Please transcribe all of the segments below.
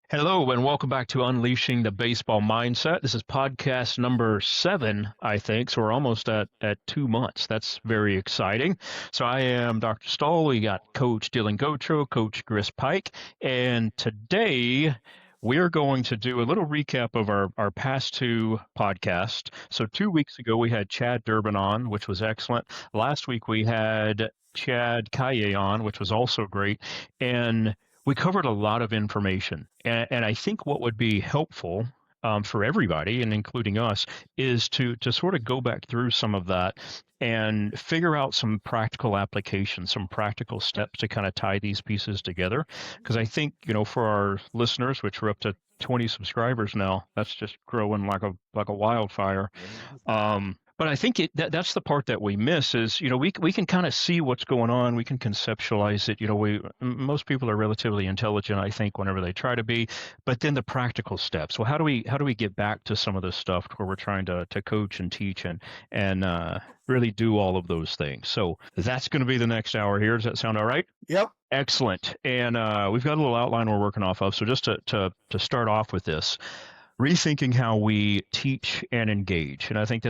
Hello and welcome back to Unleashing the Baseball Mindset. This is podcast number 7, I think. So we're almost at 2 months. That's very exciting. So I am Dr. Stull. We got Coach Dylan Gautreaux, Coach Chris Pike, and today we're going to do a little recap of our past two podcasts. So 2 weeks ago we had Chad Durbin on, which was excellent. Last week we had Chad Kaye on, which was also great. And we covered a lot of information, and I think what would be helpful for everybody, and including us, is to sort of go back through some of that and figure out some practical applications, some practical steps to kind of tie these pieces together. Because I think for our listeners, which are up to 20 subscribers now, that's just growing like a wildfire. But I think that's the part that we miss is, we can kind of see what's going on. We can conceptualize it. Most people are relatively intelligent, I think, whenever they try to be. But then the practical steps. Well, how do we get back to some of this stuff where we're trying to coach and teach and really do all of those things? So that's going to be the next hour here. Does that sound all right? Yep. Excellent. And we've got a little outline we're working off of. So just to start off with this, rethinking how we teach and engage. And I think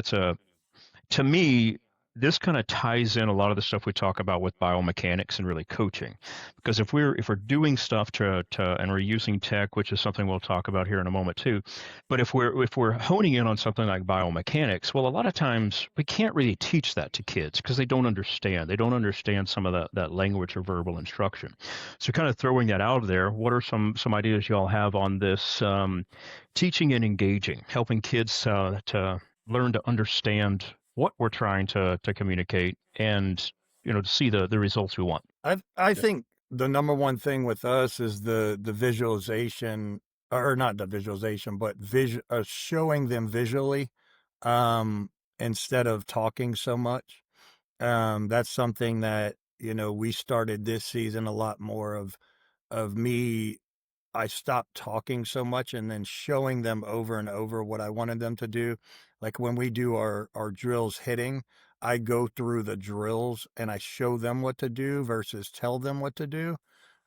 to me, this kind of ties in a lot of the stuff we talk about with biomechanics and really coaching. Because if we're doing stuff and we're using tech, which is something we'll talk about here in a moment too, but if we're honing in on something like biomechanics, well, a lot of times we can't really teach that to kids because they don't understand. They don't understand some of that language or verbal instruction. So kind of throwing that out there, what are some ideas y'all have on this teaching and engaging, helping kids to learn to understand what we're trying to communicate and to see the results we want. I think the number one thing with us is the visualization, or not the visualization, but showing them visually instead of talking so much. That's something that we started this season a lot more of me. I stopped talking so much and then showing them over and over what I wanted them to do. Like when we do our drills hitting, I go through the drills and I show them what to do versus tell them what to do.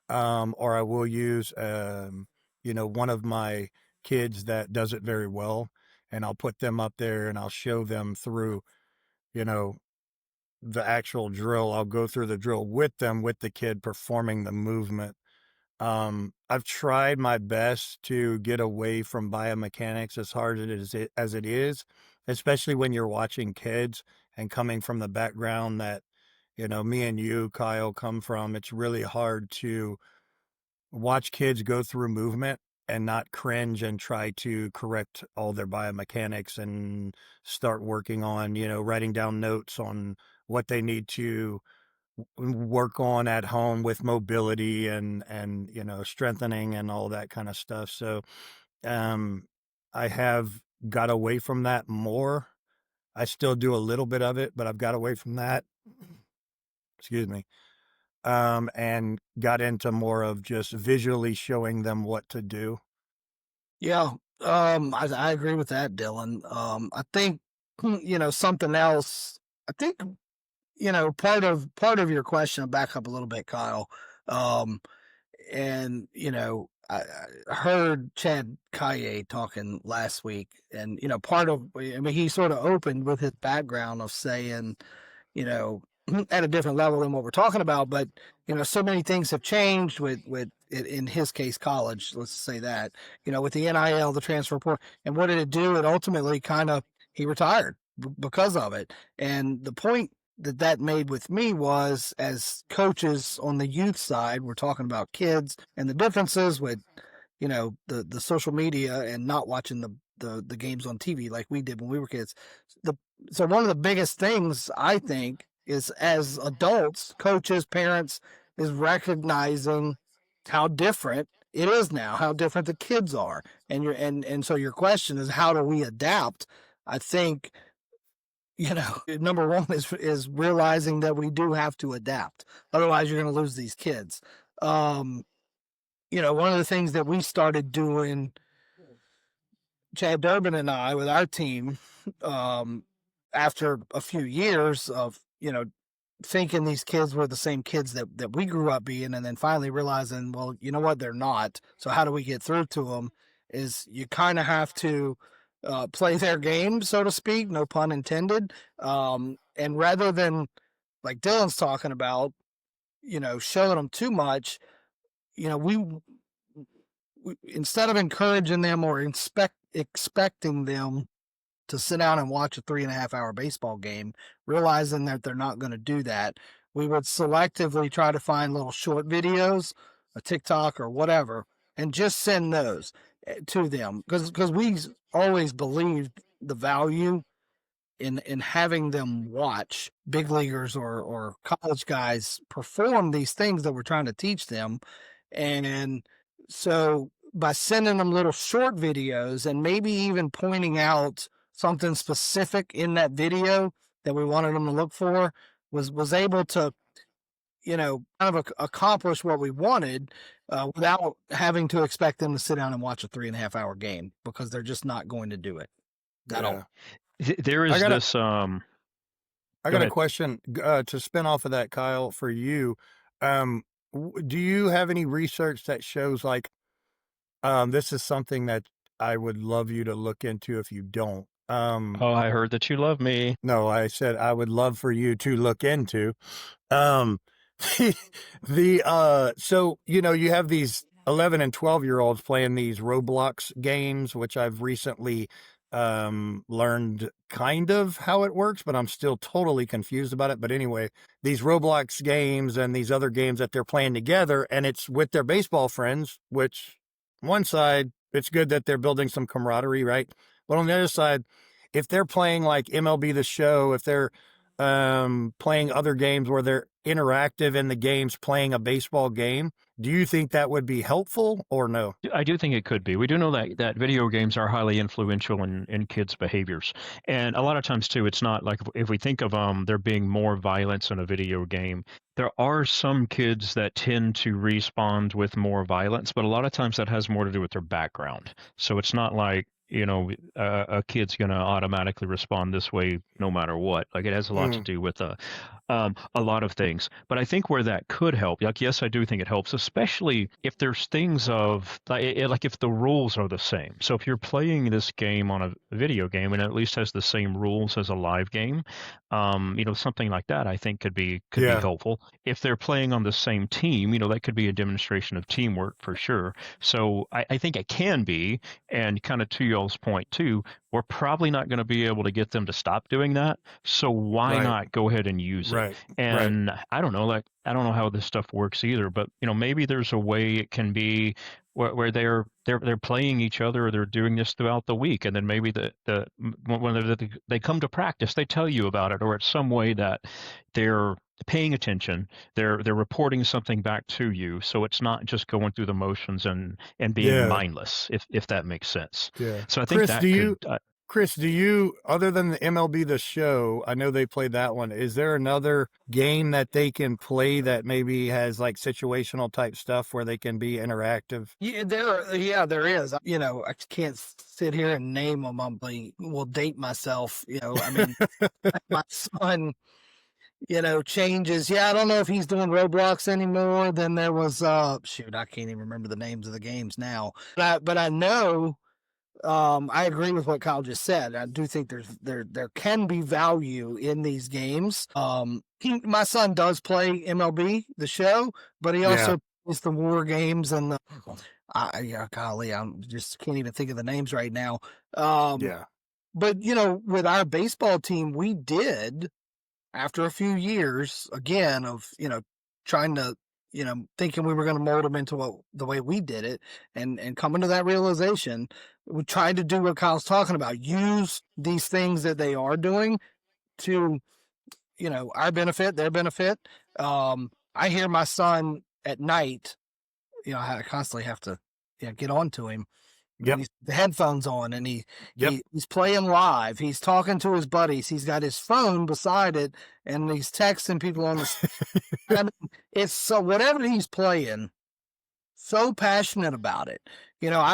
Or I will use, one of my kids that does it very well, and I'll put them up there and I'll show them through, you know, the actual drill. I'll go through the drill with them, with the kid performing the movement. I've tried my best to get away from biomechanics as hard as it is, especially when you're watching kids and coming from the background that, me and you, Kyle, come from. It's really hard to watch kids go through movement and not cringe and try to correct all their biomechanics and start working on, writing down notes on what they need to work on at home with mobility and strengthening and all that kind of stuff. So I have got away from that more. I still do a little bit of it, but I've got away from that. Excuse me. And got into more of just visually showing them what to do. Yeah, I agree with that, Dylan. I think something else. I think part of your question. I'll back up a little bit, Kyle. And I heard Chad Kaye talking last week, and he sort of opened with his background of saying, at a different level than what we're talking about, but so many things have changed with in his case college, let's say that, with the NIL, the transfer portal, and what did it do? It ultimately he retired because of it. And the point that made with me was, as coaches on the youth side, we're talking about kids and the differences with the social media and not watching the games on TV like we did when we were kids. So one of the biggest things, I think, is as adults, coaches, parents, is recognizing how different it is now, how different the kids are. And so your question is, how do we adapt? I think, number one is realizing that we do have to adapt. Otherwise, you're going to lose these kids. One of the things that we started doing, Chad Durbin and I, with our team, after a few years of, thinking these kids were the same kids that we grew up being, and then finally realizing, well, you know what, they're not. So how do we get through to them? Is you kind of have to play their game, so to speak, no pun intended. And rather than, like Dylan's talking about, showing them too much, we instead of encouraging them or expecting them to sit down and watch a 3.5 hour baseball game, realizing that they're not going to do that, we would selectively try to find little short videos, a TikTok or whatever, and just send those to them, because we always believed the value in having them watch big leaguers or college guys perform these things that we're trying to teach them. And so by sending them little short videos and maybe even pointing out something specific in that video that we wanted them to look for, was able to, kind of accomplish what we wanted without having to expect them to sit down and watch a 3.5 hour game, because they're just not going to do it at all. There is this. I got a question to spin off of that, Kyle, for you. Do you have any research that shows, like, this is something that I would love you to look into if you don't? Oh, I heard that you love me. No, I said I would love for you to look into. So, you have these 11 and 12-year-olds playing these Roblox games, which I've recently learned kind of how it works, but I'm still totally confused about it. But anyway, these Roblox games and these other games that they're playing together, and it's with their baseball friends, which one side, it's good that they're building some camaraderie, right? But on the other side, if they're playing like MLB The Show, if they're playing other games where they're interactive in the games playing a baseball game, do you think that would be helpful or no? I do think it could be. We do know that video games are highly influential in kids' behaviors. And a lot of times, too, it's not like if we think of there being more violence in a video game, there are some kids that tend to respond with more violence, but a lot of times that has more to do with their background. So it's not like, a kid's going to automatically respond this way no matter what. Like, it has a lot to do with a lot of things. But I think where that could help, like, yes, I do think it helps, especially if there's things of, like if the rules are the same. So if you're playing this game on a video game and it at least has the same rules as a live game, something like that I think could be helpful. If they're playing on the same team, that could be a demonstration of teamwork for sure. So I think it can be, and kind of to y'all's point too, we're probably not going to be able to get them to stop doing that. So why not go ahead and use it? And I don't know, I don't know how this stuff works either, but maybe there's a way it can be where they're playing each other, or they're doing this throughout the week, and then maybe when they come to practice, they tell you about it, or it's some way that they're paying attention, they're reporting something back to you, so it's not just going through the motions and being mindless, if that makes sense. So I think Chris, do you, other than the MLB The Show, I know they played that one, is there another game that they can play that maybe has like situational type stuff where they can be interactive? Yeah, there is. I can't sit here and name them. I will date myself. I mean, my son, changes. Yeah, I don't know if he's doing Roblox anymore. Then there was, I can't even remember the names of the games now. But I know, I agree with what Kyle just said. I do think there can be value in these games. My son does play MLB The Show, but he also plays the war games and golly, I just can't even think of the names right now. But with our baseball team, we did, after a few years again of trying to thinking we were going to mold them into the way we did it, and coming to that realization, we tried to do what Kyle's talking about, use these things that they are doing to, our benefit, their benefit. I hear my son at night, I constantly have to get on to him. He's the headphones on, and he's playing live. He's talking to his buddies. He's got his phone beside it, and he's texting people on the. I mean, it's so whatever he's playing, so passionate about it.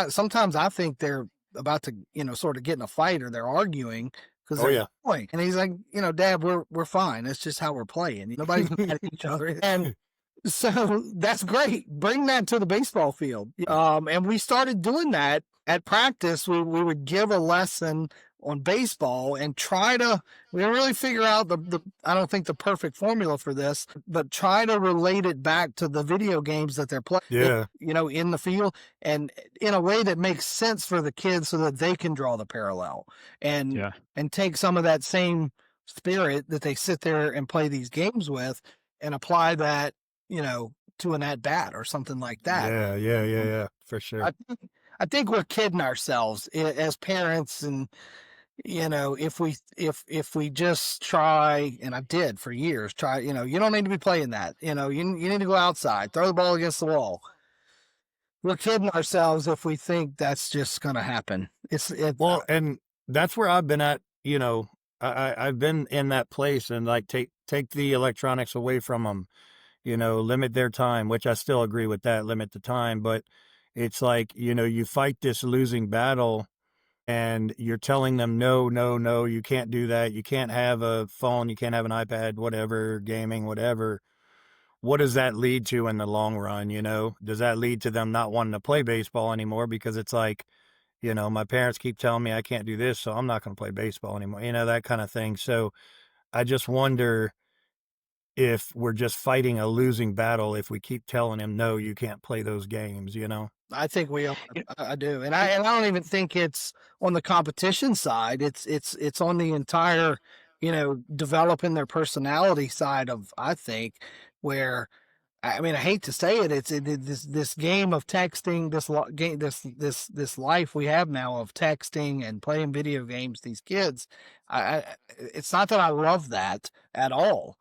Sometimes I think they're about to, sort of get in a fight, or they're arguing, because Oh they're yeah. playing. And he's like, Dad, we're fine. It's just how we're playing. Nobody's mad at each other. And so that's great. Bring that to the baseball field. And we started doing that at practice. We would give a lesson on baseball and we really figure out I don't think the perfect formula for this, but try to relate it back to the video games that they're playing, Yeah. in the field, and in a way that makes sense for the kids so that they can draw the parallel and take some of that same spirit that they sit there and play these games with and apply that, to an at bat or something like that. Yeah, for sure. I think we're kidding ourselves as parents, and if we just try, and I did for years, you don't need to be playing that. You need to go outside, throw the ball against the wall. We're kidding ourselves if we think that's just going to happen. Well, and that's where I've been at. I've been in that place, and like take the electronics away from them. Limit their time, which I still agree with that, limit the time. But it's like, you fight this losing battle and you're telling them, no, no, no, you can't do that. You can't have a phone. You can't have an iPad, whatever, gaming, whatever. What does that lead to in the long run? Does that lead to them not wanting to play baseball anymore? Because it's like, my parents keep telling me I can't do this, so I'm not going to play baseball anymore, that kind of thing. So I just wonder if we're just fighting a losing battle if we keep telling him, no, you can't play those games, I think we are. I do. And I don't even think it's on the competition side. It's on the entire, developing their personality side of, I think, where, I mean, I hate to say it, it's this game of texting, this life we have now of texting and playing video games. These kids, it's not that I love that at all.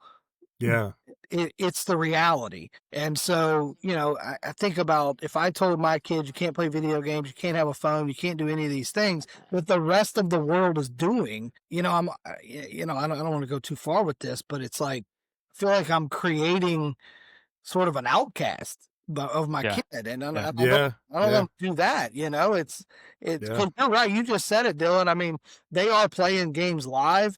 Yeah. It's the reality. And so, I think about, if I told my kids, you can't play video games, you can't have a phone, you can't do any of these things that the rest of the world is doing, I don't want to go too far with this, but it's like, I feel like I'm creating sort of an outcast of my kid. And I don't want to do that. It's, cause you're right. You just said it, Dylan. I mean, they are playing games live.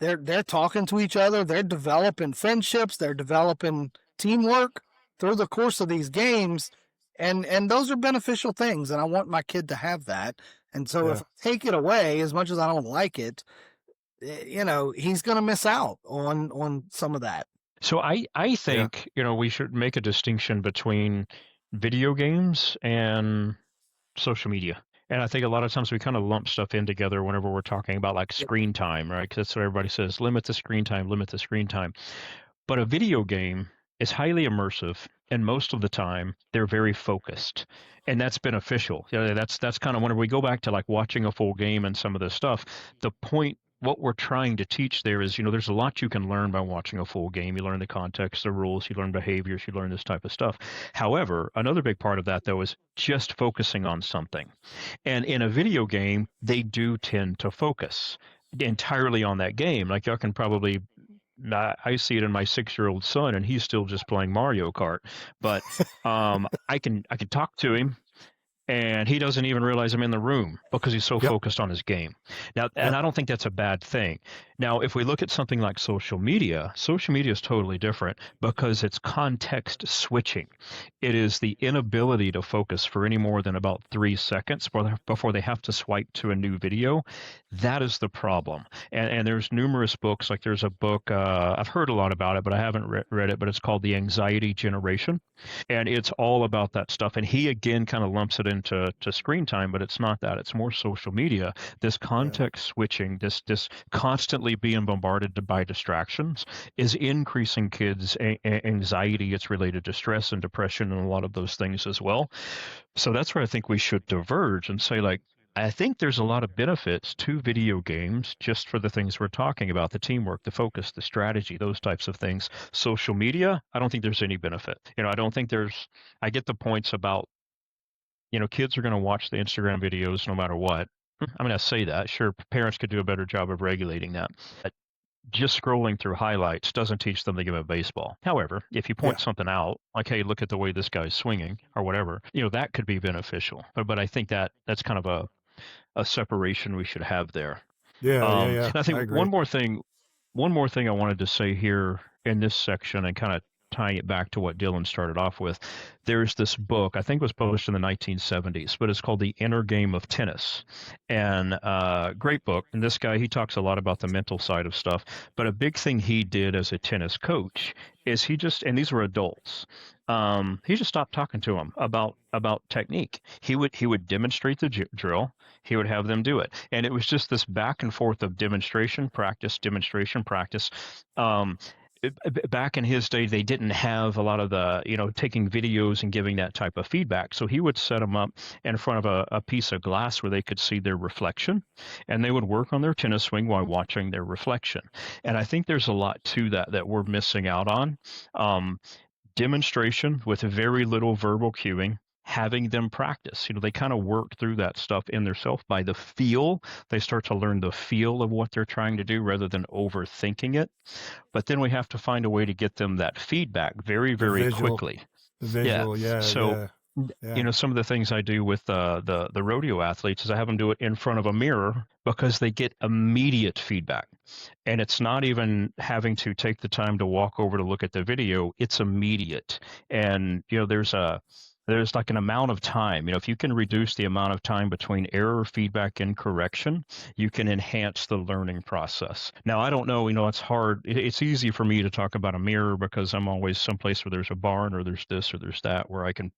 They're talking to each other. They're developing friendships. They're developing teamwork through the course of these games. And those are beneficial things. And I want my kid to have that. And so if I take it away, as much as I don't like it, he's going to miss out on some of that. So I think, we should make a distinction between video games and social media. And I think a lot of times we kind of lump stuff in together whenever we're talking about like screen time, right? Because that's what everybody says, limit the screen time, limit the screen time. But a video game is highly immersive, and most of the time they're very focused. And that's beneficial. That's kind of whenever we go back to like watching a full game and some of this stuff, the point, what we're trying to teach there is, there's a lot you can learn by watching a full game. You learn the context, the rules, you learn behaviors, you learn this type of stuff. However, another big part of that, though, is just focusing on something. And in a video game, they do tend to focus entirely on that game. Like y'all can probably, I see it in my 6-year-old son, and he's still just playing Mario Kart. But I can talk to him, and he doesn't even realize I'm in the room because he's so focused on his game. Now, and I don't think that's a bad thing. Now, if we look at something like social media is totally different because it's context switching. It is the inability to focus for any more than about 3 seconds before they have to swipe to a new video. That is the problem. And there's numerous books. Like there's a book, I've heard a lot about it, but I haven't read it, but it's called The Anxiety Generation. And it's all about that stuff. And he, again, kind of lumps it into screen time, but it's not that. It's more social media. This context switching, this constantly being bombarded by distractions is increasing kids' anxiety. It's related to stress and depression and a lot of those things as well. So that's where I think we should diverge and say, like, I think there's a lot of benefits to video games just for the things we're talking about, the teamwork, the focus, the strategy, those types of things. Social media, I don't think there's any benefit. I don't think I get the points about, kids are going to watch the Instagram videos no matter what. I mean, I say that. Sure, parents could do a better job of regulating that. But just scrolling through highlights doesn't teach them the game of baseball. However, if you point something out, like, hey, look at the way this guy's swinging or whatever, that could be beneficial. But I think that's kind of a separation we should have there. Yeah. And I I think agree. one more thing I wanted to say here in this section and kind of tying it back to what Dylan started off with. There's this book, I think it was published in the 1970s, but it's called The Inner Game of Tennis. And great book. And this guy, he talks a lot about the mental side of stuff. But a big thing he did as a tennis coach is and these were adults. He just stopped talking to them about technique. He would demonstrate the drill. He would have them do it, and it was just this back and forth of demonstration, practice, demonstration, practice. Um, Back in his day, they didn't have a lot of the, taking videos and giving that type of feedback. So he would set them up in front of a piece of glass where they could see their reflection, and they would work on their tennis swing while watching their reflection. And I think there's a lot to that we're missing out on. Um, Demonstration with very little verbal cueing, having them practice. They kind of work through that stuff in their self by the feel. They start to learn the feel of what they're trying to do rather than overthinking it. But then we have to find a way to get them that feedback very, The very visual, quickly. the Yeah. visual. Yeah, So, yeah. some of the things I do with the rodeo athletes is I have them do it in front of a mirror because they get immediate feedback. And it's not even having to take the time to walk over to look at the video, it's immediate. And, there's like an amount of time. If you can reduce the amount of time between error, feedback, and correction, you can enhance the learning process. Now, I don't know, it's hard. It's easy for me to talk about a mirror because I'm always someplace where there's a barn or there's this or there's that where I can,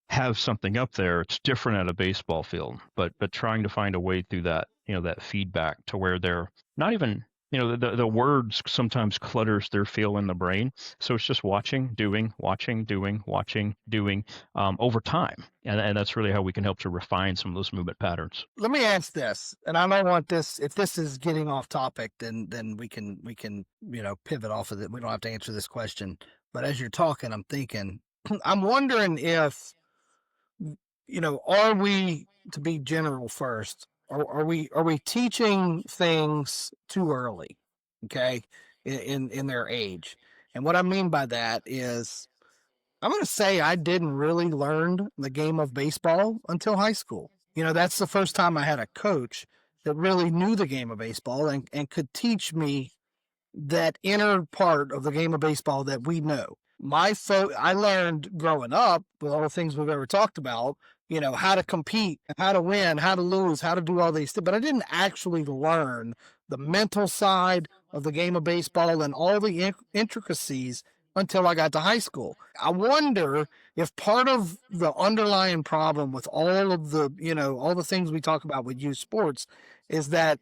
have something up there. It's different at a baseball field, but trying to find a way through that, that feedback to where they're not even, the words sometimes clutters their feel in the brain. So it's just watching, doing, watching, doing, watching, doing over time. And that's really how we can help to refine some of those movement patterns. Let me ask this, and I don't want this. If this is getting off topic, then we can pivot off of it. We don't have to answer this question. But as you're talking, I'm thinking, I'm wondering if are we, to be general first, are we teaching things too early, okay, in their age? And what I mean by that is, I'm going to say I didn't really learn the game of baseball until high school. That's the first time I had a coach that really knew the game of baseball and could teach me that inner part of the game of baseball that we know. I learned growing up with all the things we've ever talked about, how to compete, how to win, how to lose, how to do all these things. But I didn't actually learn the mental side of the game of baseball and all the intricacies until I got to high school. I wonder if part of the underlying problem with all of the, all the things we talk about with youth sports is that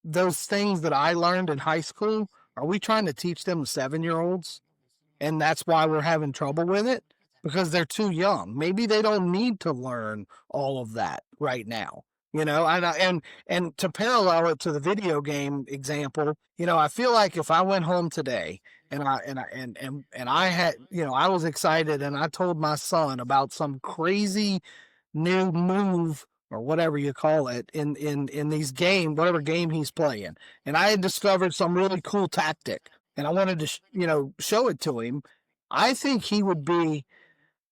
those things that I learned in high school, are we trying to teach them 7-year-olds? And that's why we're having trouble with it, because they're too young. Maybe they don't need to learn all of that right now. And to parallel it to the video game example, I feel like if I went home today and I had, I was excited and I told my son about some crazy new move or whatever you call it in these games, whatever game he's playing, and I had discovered some really cool tactic, and I wanted to show it to him, I think he would be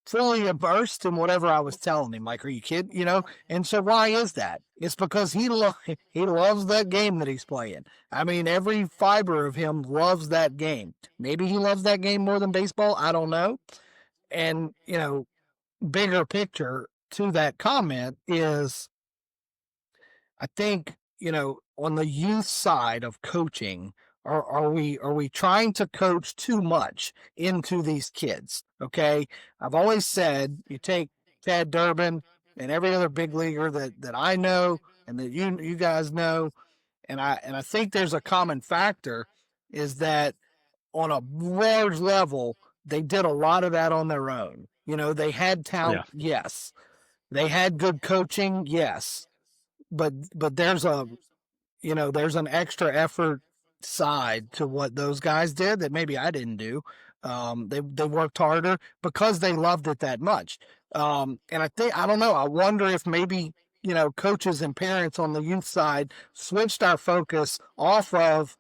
fully immersed in whatever I was telling him. Like, are you kidding? And so why is that? It's because he loves that game that he's playing. I mean, every fiber of him loves that game. Maybe he loves that game more than baseball. I don't know. And bigger picture to that comment is, I think, on the youth side of coaching, are we trying to coach too much into these kids? Okay. I've always said, you take Chad Durbin and every other big leaguer that I know and that you guys know, and I think there's a common factor is that on a large level, they did a lot of that on their own. They had talent, Yeah. yes. They had good coaching, yes. But there's there's an extra effort side to what those guys did that maybe I didn't do. They worked harder because they loved it that much. And I don't know. I wonder if maybe coaches and parents on the youth side switched our focus off of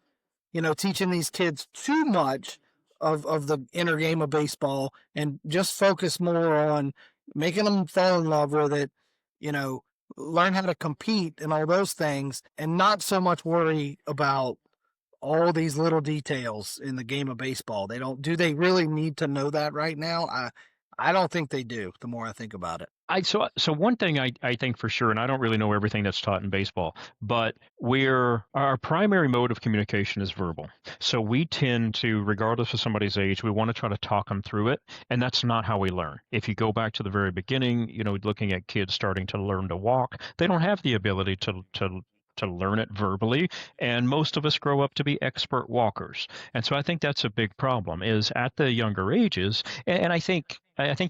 teaching these kids too much of the inner game of baseball and just focus more on making them fall in love with it, learn how to compete and all those things, and not so much worry about all these little details in the game of baseball. Do they really need to know that right now? I don't think they do, the more I think about it. So one thing I think for sure, and I don't really know everything that's taught in baseball, but our primary mode of communication is verbal. So we tend to, regardless of somebody's age, we want to try to talk them through it, and that's not how we learn. If you go back to the very beginning, looking at kids starting to learn to walk, they don't have the ability to learn it verbally, and most of us grow up to be expert walkers. And so I think that's a big problem is at the younger ages, and I think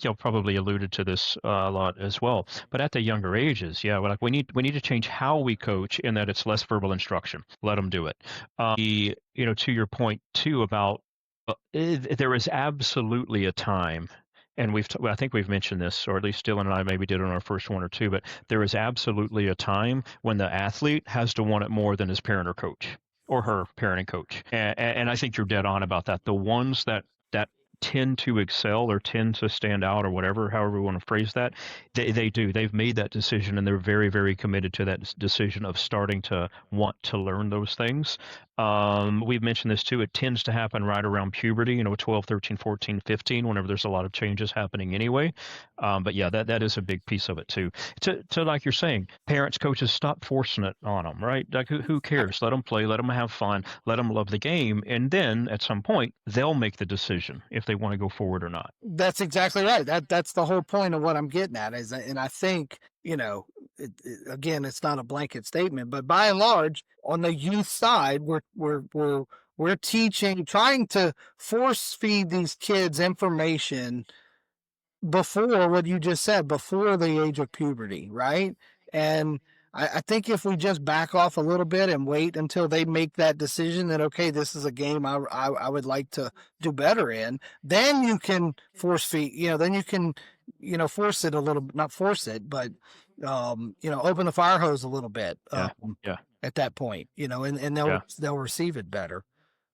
y'all probably alluded to this a lot as well. But at the younger ages, yeah, we're like we need to change how we coach in that it's less verbal instruction. Let them do it. To your point too about there is absolutely a time, and I think we've mentioned this, or at least Dylan and I maybe did on our first one or two, but there is absolutely a time when the athlete has to want it more than his parent or coach or her parent and coach. And I think you're dead on about that. The ones that tend to excel or tend to stand out or whatever, however we want to phrase that, they do. They've made that decision and they're very, very committed to that decision of starting to want to learn those things. We've mentioned this too. It tends to happen right around puberty, 12, 13, 14, 15, whenever there's a lot of changes happening anyway. But yeah, that is a big piece of it too. To like you're saying, parents, coaches, stop forcing it on them, right? Like who cares? Let them play, let them have fun, let them love the game. And then at some point, they'll make the decision if they want to go forward or not. That's exactly right. That's the whole point of what I'm getting at and I think, again, it's not a blanket statement, but by and large, on the youth side, we're teaching, trying to force feed these kids information before what you just said, before the age of puberty, right? And I think if we just back off a little bit and wait until they make that decision that, okay, this is a game I would like to do better in, then you can force feed, then you can, force it a little, not force it, but, open the fire hose a little bit Yeah. at that point, and Yeah. they'll receive it better.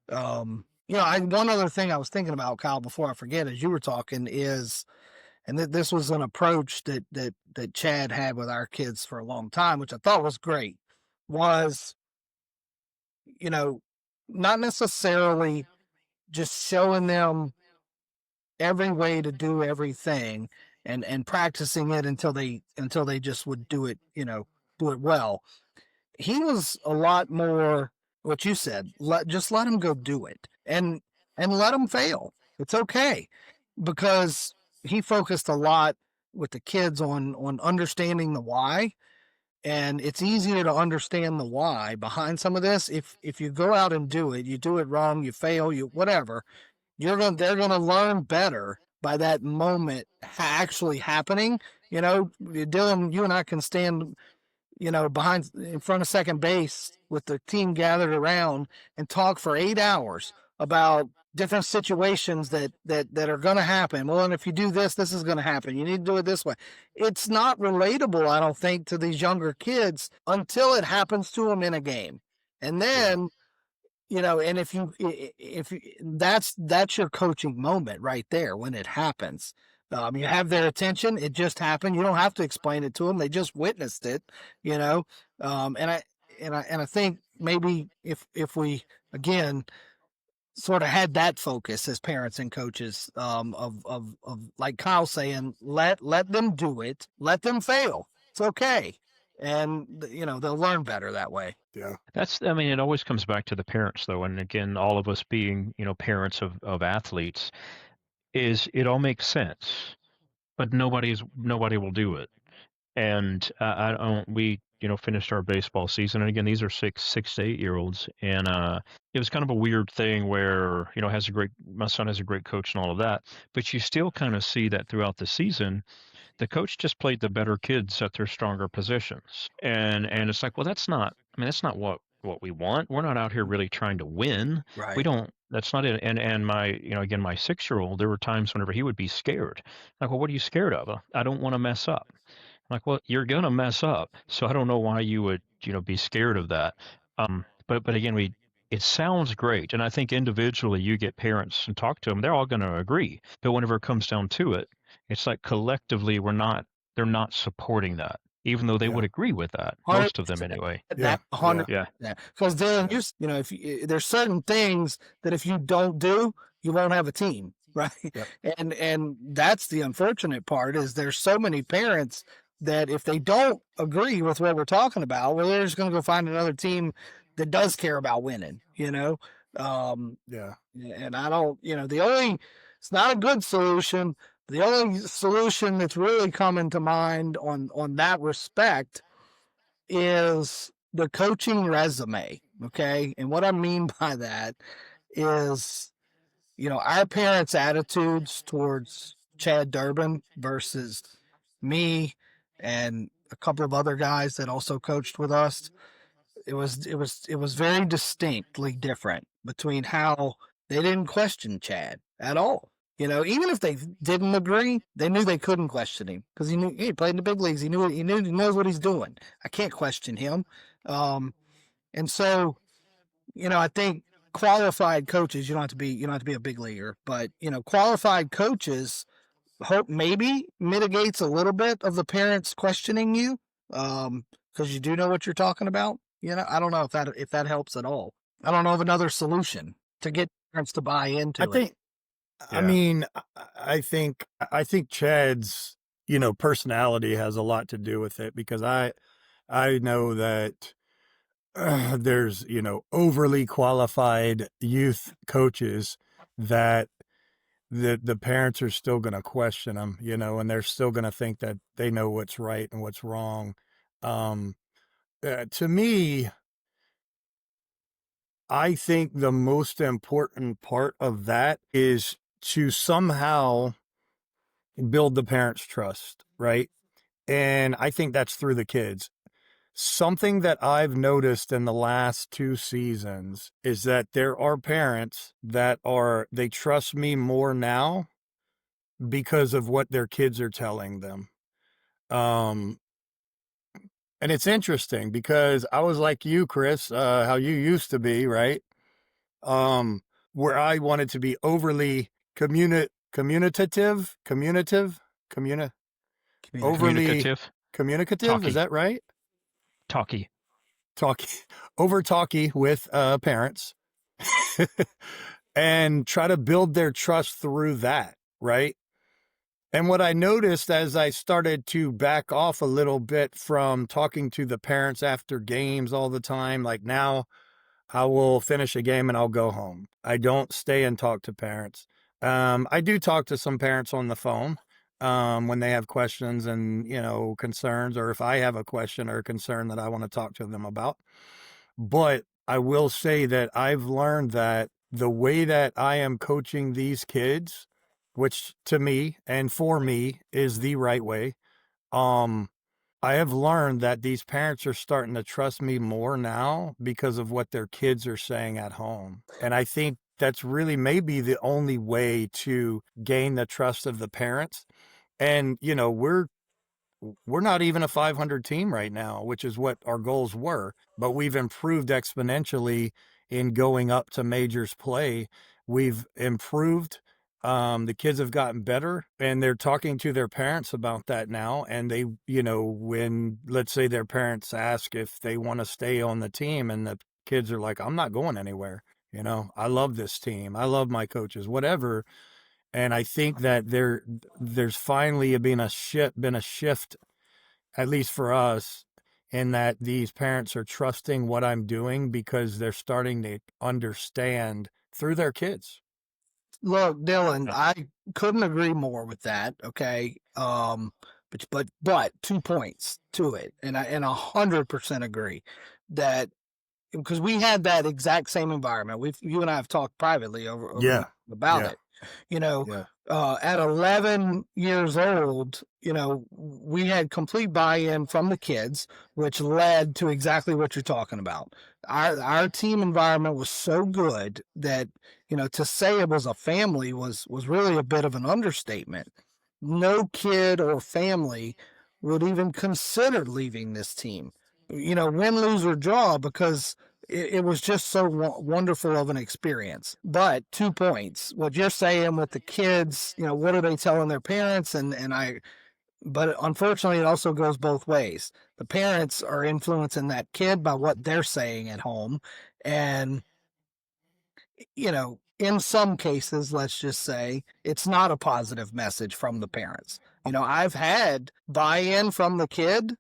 One other thing I was thinking about, Kyle, before I forget, as you were talking is, and this was an approach that Chad had with our kids for a long time, which I thought was great, was, not necessarily just showing them every way to do everything and practicing it until they just would do it, do it well. He was a lot more what you said. Just let him go do it and let him fail. It's okay, because he focused a lot with the kids on understanding the why, and it's easier to understand the why behind some of this if you go out and do it, you do it wrong, you fail, you whatever, they're gonna learn better by that moment actually happening. Dylan, you and I can stand, behind in front of second base with the team gathered around and talk for 8 hours about different situations that are going to happen. Well, and if you do this, this is going to happen. You need to do it this way. It's not relatable, I don't think, to these younger kids until it happens to them in a game. And then, and if that's your coaching moment right there when it happens. You have their attention. It just happened. You don't have to explain it to them. They just witnessed it, and I think maybe if we again sort of had that focus as parents and coaches, of like Kyle saying, let them do it, let them fail. It's okay, and they'll learn better that way. Yeah. It always comes back to the parents though, and again, all of us being parents of athletes. Is it all makes sense, but nobody will do it. And I don't. We finished our baseball season, and again, these are 6 to 8 year olds, and it was kind of a weird thing where my son has a great coach and all of that, but you still kind of see that throughout the season. The coach just played the better kids at their stronger positions, and it's like, well, that's not. That's not what we want. We're not out here really trying to win. Right. We don't. That's not it. And my again, my 6-year-old, there were times whenever he would be scared. Like, well, what are you scared of? I don't want to mess up. I'm like, well, you're gonna mess up, so I don't know why you would be scared of that. But again, it sounds great, and I think individually you get parents and talk to them, they're all going to agree. But whenever it comes down to it, it's like collectively they're not supporting that. even though they Yeah. would agree with that, most of them anyway. That 100. Yeah. Because then if there's certain things that if you don't do, you won't have a team, right? Yep. And that's the unfortunate part is there's so many parents that if they don't agree with what we're talking about, well, they're just going to go find another team that does care about winning, Yeah. and I don't, it's not a good solution. The only solution that's really coming to mind on that respect is the coaching resume. Okay. And what I mean by that is, our parents' attitudes towards Chad Durbin versus me and a couple of other guys that also coached with us. It was very distinctly different between how they didn't question Chad at all. Even if they didn't agree, they knew they couldn't question him because he played in the big leagues. He knows what he's doing. I can't question him. And so, I think qualified coaches, you don't have to be a big leaguer, but qualified coaches hope maybe mitigates a little bit of the parents questioning you, because you do know what you're talking about. I don't know if that helps at all. I don't know of another solution to get parents to buy into it. I mean, I think Chad's, personality has a lot to do with it because I know that there's, overly qualified youth coaches that the parents are still going to question them, and they're still going to think that they know what's right and what's wrong. To me, I think the most important part of that is to somehow build the parents' trust, right? And I think that's through the kids. Something that I've noticed in the last 2 seasons is that there are parents that they trust me more now because of what their kids are telling them. And it's interesting because I was like you, Chris, how you used to be, right? Where I wanted to be overly communicative, overly communicative. Talky. Is that right? Talky. Over talky with parents and try to build their trust through that, right? And what I noticed as I started to back off a little bit from talking to the parents after games all the time, like now I will finish a game and I'll go home. I don't stay and talk to parents. I do talk to some parents on the phone when they have questions and, concerns, or if I have a question or a concern that I want to talk to them about. But I will say that I've learned that the way that I am coaching these kids, which to me and for me is the right way, I have learned that these parents are starting to trust me more now because of what their kids are saying at home. And I think that's really maybe the only way to gain the trust of the parents. And, we're not even a 500 team right now, which is what our goals were, but we've improved exponentially in going up to majors play. We've improved. The kids have gotten better and they're talking to their parents about that now. And they, when let's say their parents ask if they want to stay on the team and the kids are like, I'm not going anywhere. I love this team. I love my coaches, whatever. And I think that there's finally been a shift, at least for us, in that these parents are trusting what I'm doing because they're starting to understand through their kids. Look, Dylan, I couldn't agree more with that. Okay. But 2 points to it. And I 100% agree that because we had that exact same environment. You and I have talked privately about it. At 11 years old, we had complete buy-in from the kids, which led to exactly what you're talking about. Our team environment was so good that, to say it was a family was really a bit of an understatement. No kid or family would even consider leaving this team, win, lose, or draw, because it was just so wonderful of an experience. But 2 points, what you're saying with the kids, what are they telling their parents? And I But unfortunately, it also goes both ways. The parents are influencing that kid by what they're saying at home. And, in some cases, let's just say it's not a positive message from the parents. I've had buy in from the kid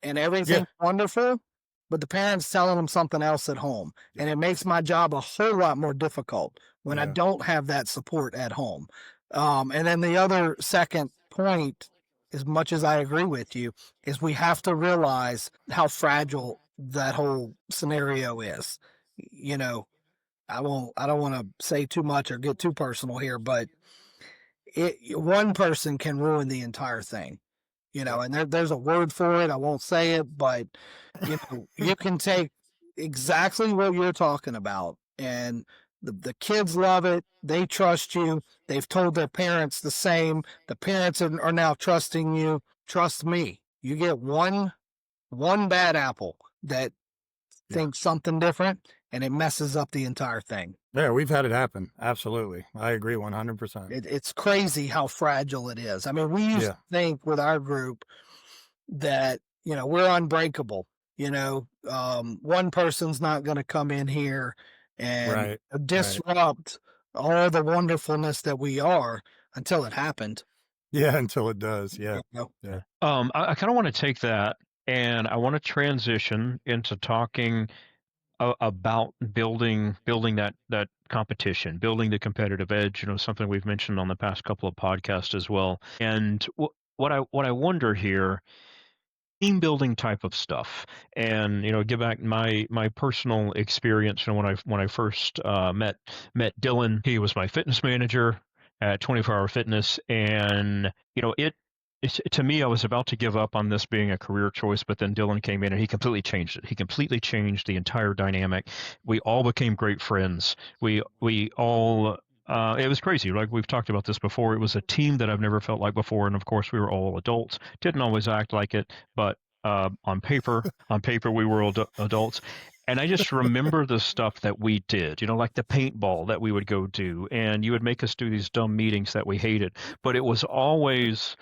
and Yeah. everything's wonderful, but the parents telling them something else at home. And it makes my job a whole lot more difficult when I Yeah. don't have that support at home. And then the other second point, as much as I agree with you, is we have to realize how fragile that whole scenario is. I don't want to say too much or get too personal here, but one person can ruin the entire thing. And there's a word for it. I won't say it, but you can take exactly what you're talking about, and the kids love it. They trust you. They've told their parents the same. The parents are now trusting you. Trust me. You get one bad apple that thinks something different, and it messes up the entire thing. Yeah, we've had it happen. Absolutely. I agree 100%. It's crazy how fragile it is. I mean, we used to think with our group that, we're unbreakable. One person's not going to come in here and disrupt all the wonderfulness that we are until it happened. Yeah, until it does. Yeah. Yeah. I kind of want to take that and I want to transition into talking about building that competition, building the competitive edge. Something we've mentioned on the past couple of podcasts as well. And what I wonder here, team building type of stuff, and give back my personal experience. When I first met Dylan, he was my fitness manager at 24 Hour Fitness, and to me, I was about to give up on this being a career choice, but then Dylan came in and he completely changed it. He completely changed the entire dynamic. We all became great friends. We all it was crazy. Like we've talked about this before. It was a team that I've never felt like before, and of course, we were all adults. Didn't always act like it, but on paper, we were adults. And I just remember the stuff that we did, like the paintball that we would go do, and you would make us do these dumb meetings that we hated, but it was always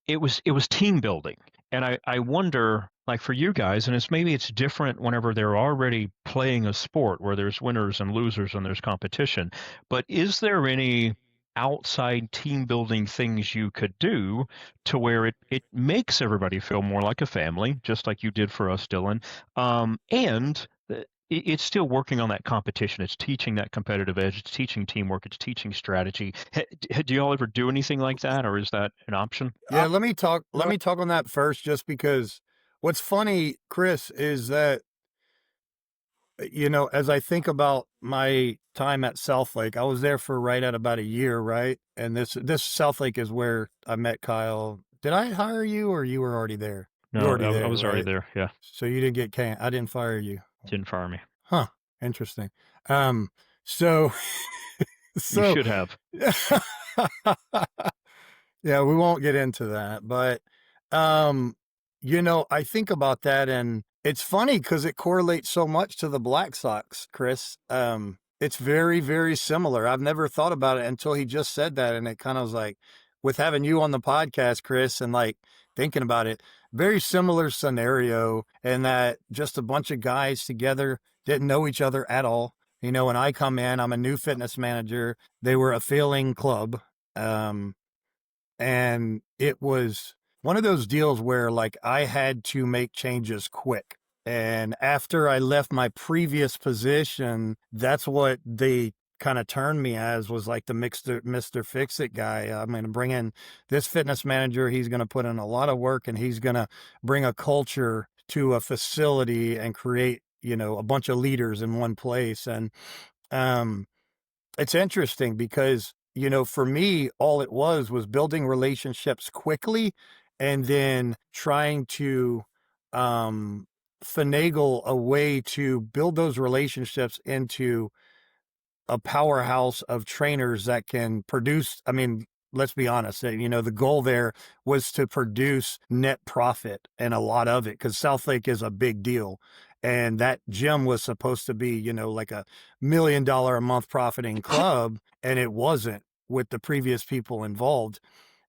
it was team building. And I wonder, like for you guys, and maybe it's different whenever they're already playing a sport where there's winners and losers and there's competition, but is there any outside team building things you could do to where it makes everybody feel more like a family, just like you did for us, Dylan, and it's still working on that competition. It's teaching that competitive edge. It's teaching teamwork. It's teaching strategy. Do y'all ever do anything like that, or is that an option? Yeah, let me talk on that first, just because what's funny, Chris, is that as I think about my time at Southlake, I was there for right at about a year, right? And this Southlake is where I met Kyle. Did I hire you, or you were already there? No, I was already there. Yeah. So you didn't get canned. I didn't fire you. Didn't fire me. Huh. Interesting. So you should have. Yeah, we won't get into that, but I think about that, and it's funny because it correlates so much to the Black Sox, Chris. It's very, very similar. I've never thought about it until he just said that, and it kind of was like, with having you on the podcast, Chris, and like thinking about it, very similar scenario, and that just a bunch of guys together didn't know each other at all. When I come in, I'm a new fitness manager. They were a failing club. And it was one of those deals where like I had to make changes quick. And after I left my previous position, that's what they kind of turned me as, was like the Mr. Fix-It guy. I'm going to bring in this fitness manager. He's going to put in a lot of work, and he's going to bring a culture to a facility and create, a bunch of leaders in one place. And it's interesting because, for me, all it was building relationships quickly and then trying to finagle a way to build those relationships into a powerhouse of trainers that can produce. I mean, let's be honest, the goal there was to produce net profit, and a lot of it, because Southlake is a big deal. And that gym was supposed to be, like $1 million a month profiting club, and it wasn't with the previous people involved.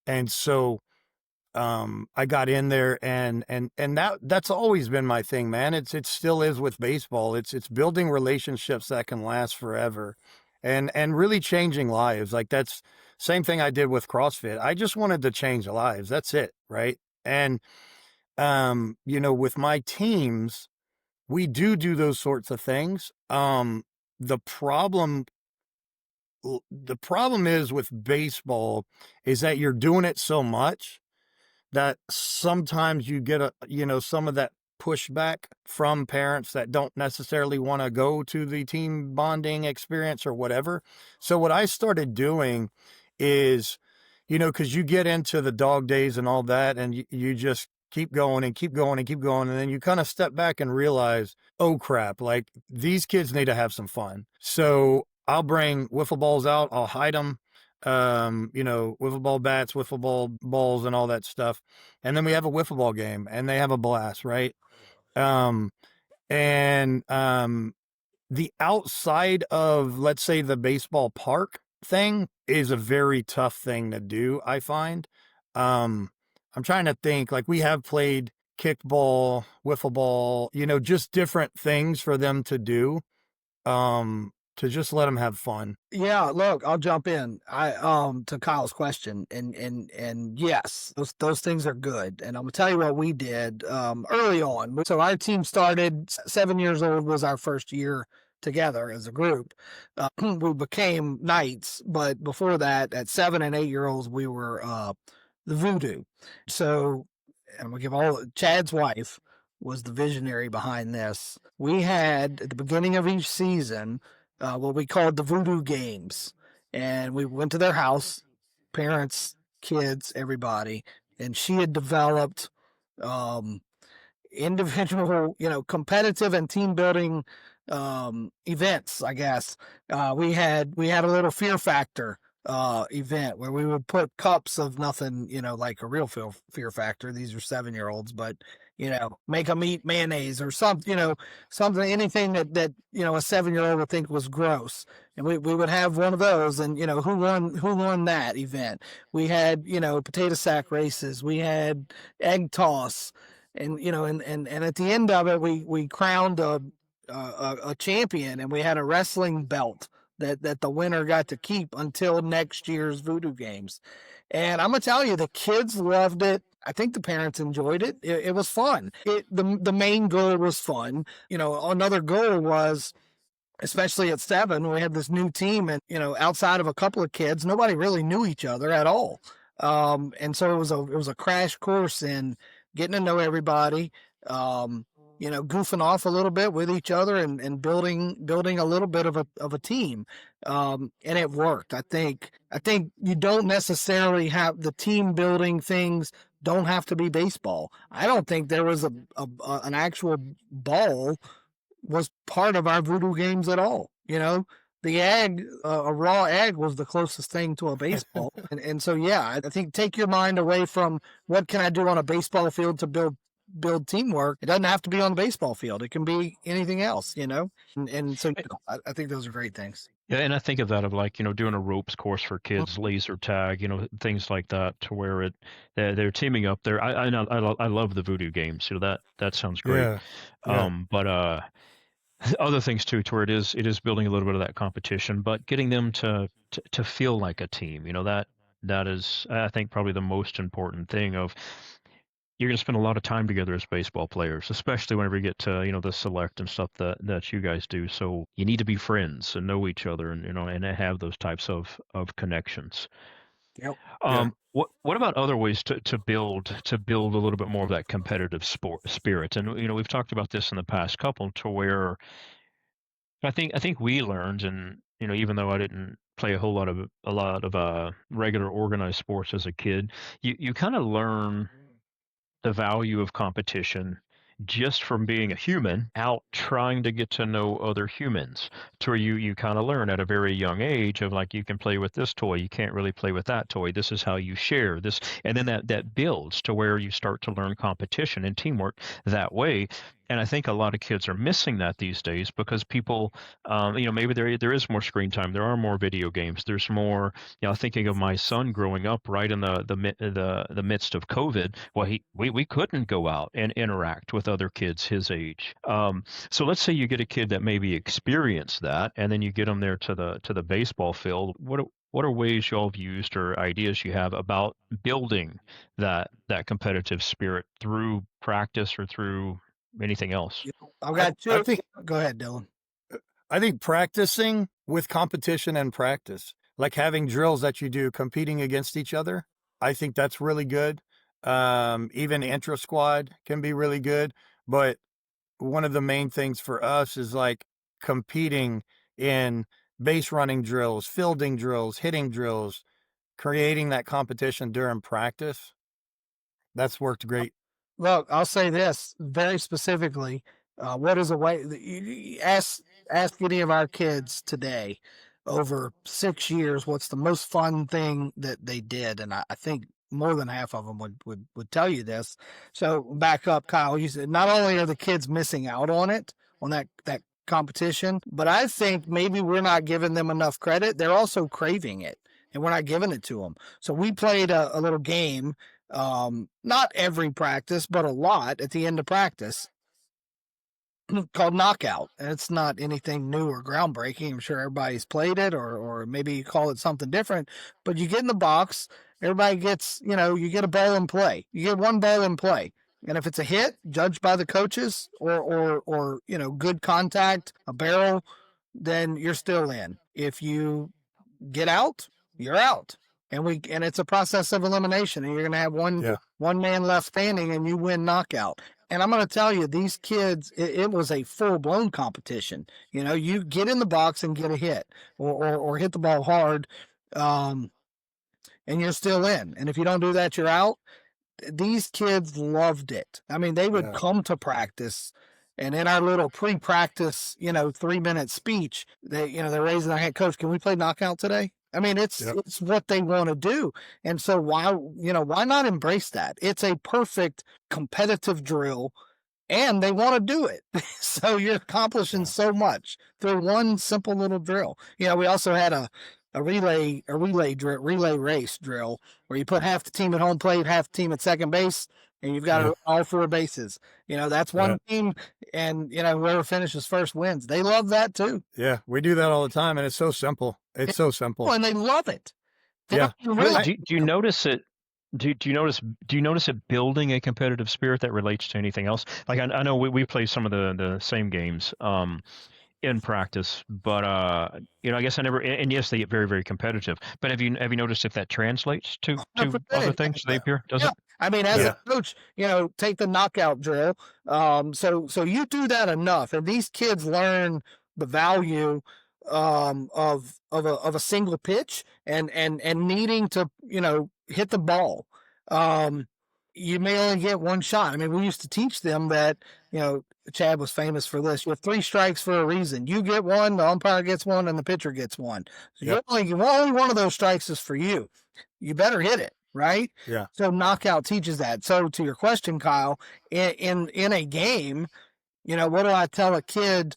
And so I got in there and that's always been my thing, man. It still is with baseball. It's building relationships that can last forever and really changing lives. Like that's same thing I did with CrossFit. I just wanted to change lives. That's it. Right. And, with my teams, we do those sorts of things. The problem the problem is with baseball is that you're doing it so much that sometimes you get some of that pushback from parents that don't necessarily want to go to the team bonding experience or whatever. So what I started doing is, because you get into the dog days and all that, and you just keep going and keep going and keep going. And then you kind of step back and realize, oh crap, like these kids need to have some fun. So I'll bring wiffle balls out, I'll hide them, wiffle ball bats, wiffle ball balls, and all that stuff. And then we have a wiffle ball game, and they have a blast, right? And the outside of, let's say, the baseball park thing is a very tough thing to do, I find. I'm trying to think, like we have played kickball, wiffle ball, just different things for them to do. To just let them have fun. Yeah, look, I'll jump in. To Kyle's question, and yes, those things are good. And I'm gonna tell you what we did early on. So our team started 7 years old was our first year together as a group. We became knights, but before that, at 7 and 8 year olds, we were the voodoo. So, and we give all Chad's wife was the visionary behind this. We had at the beginning of each season what we called the voodoo games. And we went to their house, parents, kids, everybody. And she had developed individual, competitive and team building events, I guess. We had a little fear factor event where we would put cups of nothing, like a real fear factor. These are 7-year-olds, but make them eat mayonnaise or something, anything that a 7-year-old would think was gross. And we would have one of those, and who won that event. We had potato sack races, we had egg toss, and and at the end of it we crowned a champion, and we had a wrestling belt that the winner got to keep until next year's voodoo games. And I'm gonna tell you, the kids loved it. I think the parents enjoyed it. It was fun. The main goal was fun. Another goal was, especially at 7, we had this new team, and outside of a couple of kids, nobody really knew each other at all. And so it was a crash course in getting to know everybody. Goofing off a little bit with each other and building a little bit of a team. And it worked. I think you don't necessarily have the team building things don't have to be baseball. I don't think there was an actual ball was part of our voodoo games at all. The egg, a raw egg was the closest thing to a baseball. and so, yeah, I think take your mind away from what can I do on a baseball field to build teamwork. It doesn't have to be on the baseball field. It can be anything else, and so I think those are great things. Yeah, and I think of that of like, doing a ropes course for kids, laser tag, things like that, to where they're teaming up there. I know I love the voodoo games. That sounds great. Yeah. But other things too, to where it is building a little bit of that competition, but getting them to feel like a team. That is, I think, probably the most important thing. Of you're going to spend a lot of time together as baseball players, especially whenever you get to, the select and stuff that you guys do. So you need to be friends and know each other, and have those types of connections. Yep. What about other ways to build a little bit more of that competitive spirit? And we've talked about this in the past couple, to where I think we learned, and even though I didn't play a lot of regular organized sports as a kid, you kind of learn the value of competition just from being a human out trying to get to know other humans, to where you kind of learn at a very young age of, like, you can play with this toy, you can't really play with that toy, this is how you share this. And then that builds to where you start to learn competition and teamwork that way. And I think a lot of kids are missing that these days because people, maybe there is more screen time. There are more video games. There's more, thinking of my son growing up right in the midst of COVID. Well, we couldn't go out and interact with other kids his age. So let's say you get a kid that maybe experienced that, and then you get them there to the baseball field. What are ways y'all have used or ideas you have about building that competitive spirit through practice or through anything else? I've got I two. think Go ahead, Dylan. I think practicing with competition and practice, like having drills that you do competing against each other, I think that's really good. Even intra squad can be really good. But one of the main things for us is like competing in base running drills, fielding drills, hitting drills, creating that competition during practice. That's worked great. Look, I'll say this very specifically. What is a way ask any of our kids today over 6 years, what's the most fun thing that they did? And I think more than half of them would tell you this. So back up, Kyle. You said not only are the kids missing out on it, on that competition, but I think maybe we're not giving them enough credit. They're also craving it, and we're not giving it to them. So we played a little game, not every practice, but a lot at the end of practice called Knockout. And it's not anything new or groundbreaking. I'm sure everybody's played it, or maybe you call it something different, but you get in the box, everybody gets, you get a ball in play. You get one ball in play. And if it's a hit, judged by the coaches, or good contact, a barrel, then you're still in. If you get out, you're out. And it's a process of elimination, and you're going to have one man left standing, and you win knockout. And I'm going to tell you, these kids, it was a full blown competition. You get in the box and get a hit, or hit the ball hard, and you're still in. And if you don't do that, you're out. These kids loved it. I mean, they would come to practice, and in our little pre-practice, 3-minute speech, they're raising their hand. Coach, can we play knockout today? I mean, it's what they want to do. And so why not embrace that? It's a perfect competitive drill, and they want to do it. So you're accomplishing so much through one simple little drill. We also had a relay race drill where you put half the team at home plate, half the team at second base, and you've got all 4 bases. That's one team, and whoever finishes first wins. They love that too. Yeah, we do that all the time, and it's so simple. It's so simple, and they love it. Do you notice it? Do you notice it building a competitive spirit that relates to anything else? Like I know we play some of the same games in practice, but I guess I never. And yes, they get very, very competitive. But have you noticed if that translates to other things? They appear, does it? I mean, as a coach, take the knockout drill. So you do that enough, and these kids learn the value of a single pitch and needing to hit the ball. You may only get one shot. I mean, we used to teach them that Chad was famous for this. You have 3 strikes for a reason. You get one, the umpire gets one, and the pitcher gets one. So only one of those strikes is for you. You better hit it, right? Yeah. So knockout teaches that. So to your question, Kyle, in a game, what do I tell a kid,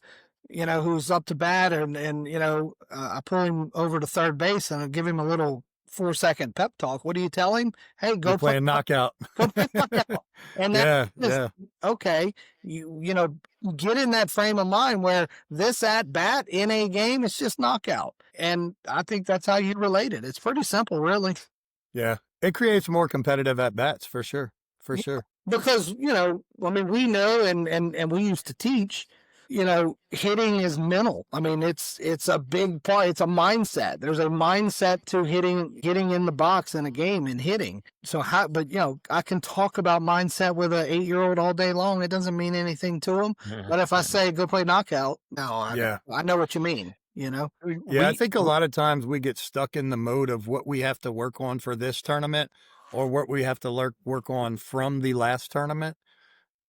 who's up to bat, and I pull him over to third base and I give him a little 4-second pep talk. What do you tell him? Hey, go play a knockout. Go play knockout. And okay. You get in that frame of mind where this at bat in a game is just knockout. And I think that's how you relate it. It's pretty simple, really. Yeah. It creates more competitive at bats for sure. For sure. Because, we know and we used to teach, hitting is mental. I mean, it's a big part. It's a mindset. There's a mindset to hitting in the box in a game and hitting. So I can talk about mindset with an 8-year-old all day long. It doesn't mean anything to them. But if I say go play knockout, I know what you mean. Yeah, I think a lot of times we get stuck in the mode of what we have to work on for this tournament or what we have to work on from the last tournament.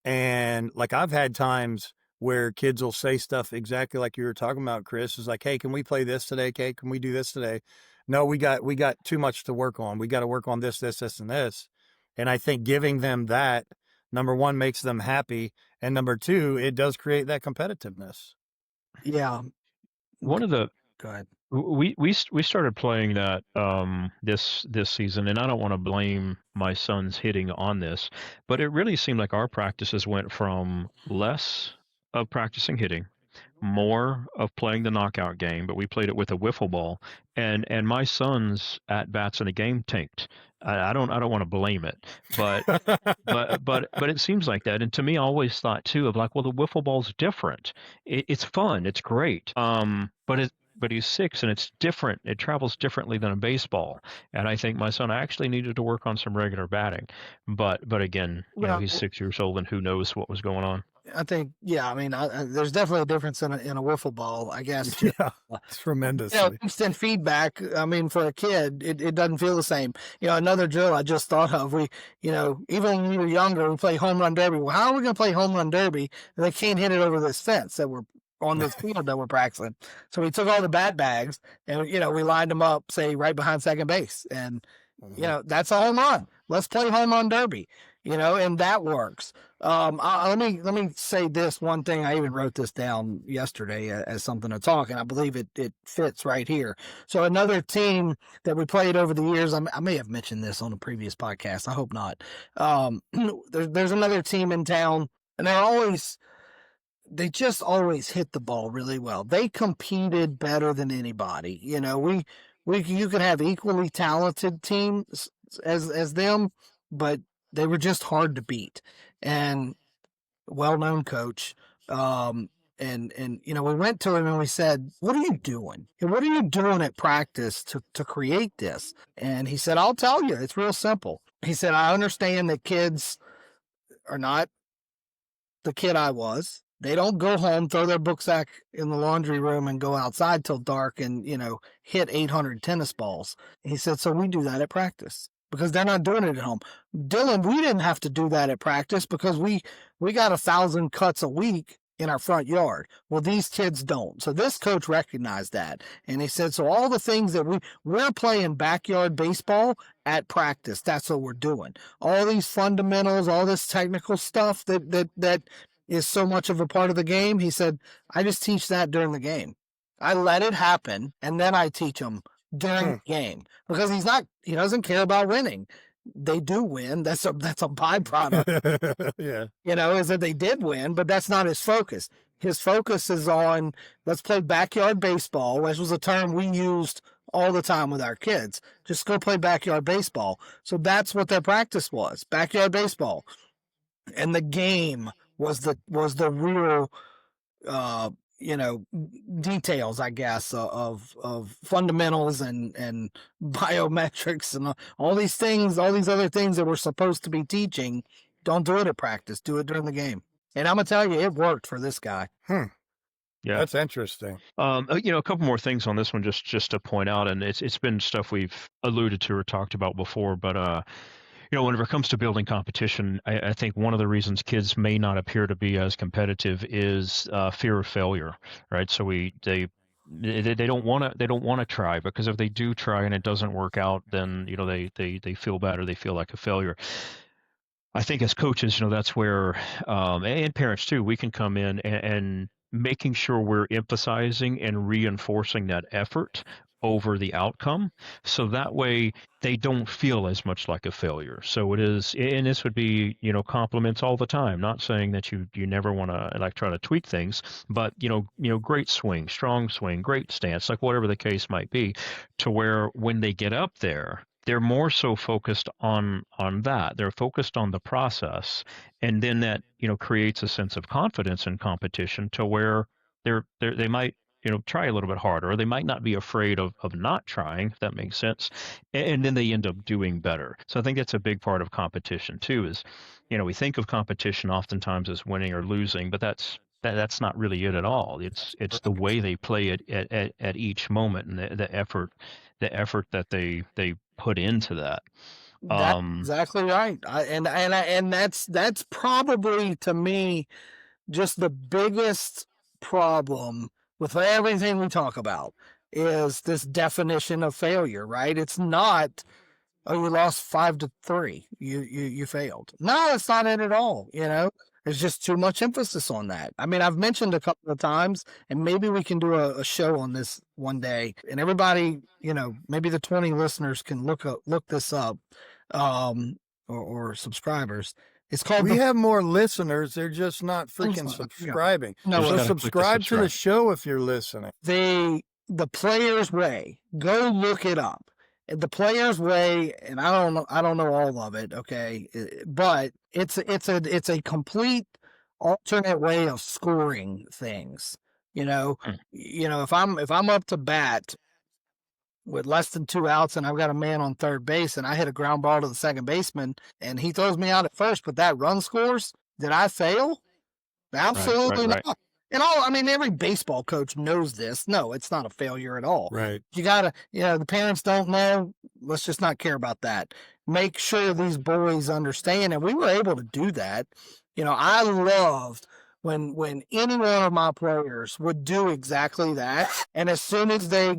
And like I've had times where kids will say stuff exactly like you were talking about, Chris. Is like, hey, can we play this today? Okay, can we do this today? No, we got too much to work on. We got to work on this, and this. And I think giving them that number one, makes them happy, and number two, it does create that competitiveness. Yeah. One of the Go ahead. we started playing that this season, and I don't want to blame my son's hitting on this, but it really seemed like our practices went from less of practicing hitting, more of playing the knockout game, but we played it with a wiffle ball, and my son's at bats in the game tanked. I don't want to blame it, but but it seems like that. And to me, I always thought too of like, well, the wiffle ball's different. It's fun, it's great. But he's 6 and it's different. It travels differently than a baseball. And I think my son actually needed to work on some regular batting. But again, he's 6 years old and who knows what was going on. I think, yeah, I mean, there's definitely a difference in a wiffle ball, I guess. Just, yeah, tremendous. Instant feedback. I mean, for a kid, it doesn't feel the same. Another drill I just thought of. Even when we were younger, we play home run derby. Well, how are we going to play home run derby? And they can't hit it over this fence that we're on this field that we're practicing. So we took all the bat bags and we lined them up, say right behind second base, and that's a home run. Let's play home run derby. And that works. Let me say this one thing. I even wrote this down yesterday as something to talk, and I believe it fits right here. So another team that we played over the years, I may have mentioned this on a previous podcast. I hope not. There's another team in town, and they just always hit the ball really well. They competed better than anybody. You could have equally talented teams as them, but they were just hard to beat. And well-known coach. And we went to him and we said, "What are you doing? What are you doing at practice to create this?" And he said, "I'll tell you. It's real simple." He said, "I understand that kids are not the kid I was. They don't go home, throw their booksack in the laundry room, and go outside till dark and, hit 800 tennis balls." He said, "So we do that at practice because they're not doing it at home. Dylan, we didn't have to do that at practice because we got 1,000 cuts a week in our front yard. Well, these kids don't." So this coach recognized that. And he said, so all the things that we're playing backyard baseball at practice, that's what we're doing. All these fundamentals, all this technical stuff that is so much of a part of the game. He said, I just teach that during the game. I let it happen, and then I teach them during the game because he doesn't care about winning. They do win. That's a byproduct. Yeah. Is that they did win, but that's not his focus. His focus is on, let's play backyard baseball, which was a term we used all the time with our kids. Just go play backyard baseball. So that's what their practice was, backyard baseball. And the game was the real, details, I guess, of fundamentals and biometrics and all these things, all these other things that we're supposed to be teaching. Don't do it at practice. Do it during the game. And I'm going to tell you, it worked for this guy. Yeah, that's interesting. A couple more things on this one, just to point out, and it's been stuff we've alluded to or talked about before, but whenever it comes to building competition, I think one of the reasons kids may not appear to be as competitive is fear of failure, right? So they don't want to try, because if they do try and it doesn't work out, then they feel bad or they feel like a failure. I think as coaches, that's where, and parents too, we can come in and making sure we're emphasizing and reinforcing that effort over the outcome, so that way they don't feel as much like a failure. So it is, and this would be, compliments all the time, not saying that you never want to try to tweak things, but great swing, strong swing, great stance, like whatever the case might be, to where when they get up there, they're more so focused on that. They're focused on the process, and then that creates a sense of confidence in competition, to where they might try a little bit harder, or they might not be afraid of not trying, if that makes sense, and then they end up doing better. So I think that's a big part of competition too. Is we think of competition oftentimes as winning or losing, but that's not really it at all. It's the way they play it at each moment, and the effort that they put into that. That's exactly right. And that's probably, to me, just the biggest problem with everything we talk about is this definition of failure, right? It's not Oh, you lost 5-3. You failed. No, it's not it at all. There's just too much emphasis on that. I mean, I've mentioned a couple of times, and maybe we can do a show on this one day. And everybody, maybe the 20 listeners can look this up, or subscribers. It's called. We have more listeners. They're just not freaking subscribing. No, so subscribe to the show if you're listening. The Player's Way. Go look it up. The Player's Way, and I don't know all of it, okay, but it's a complete alternate way of scoring things. If I'm up to bat with less than 2 outs and I've got a man on third base and I hit a ground ball to the second baseman and he throws me out at first, but that run scores, did I fail? Absolutely right. not. And every baseball coach knows this. No, it's not a failure at all. Right. You gotta, the parents don't know. Let's just not care about that. Make sure these boys understand. And we were able to do that. I loved when any one of my players would do exactly that. And as soon as they,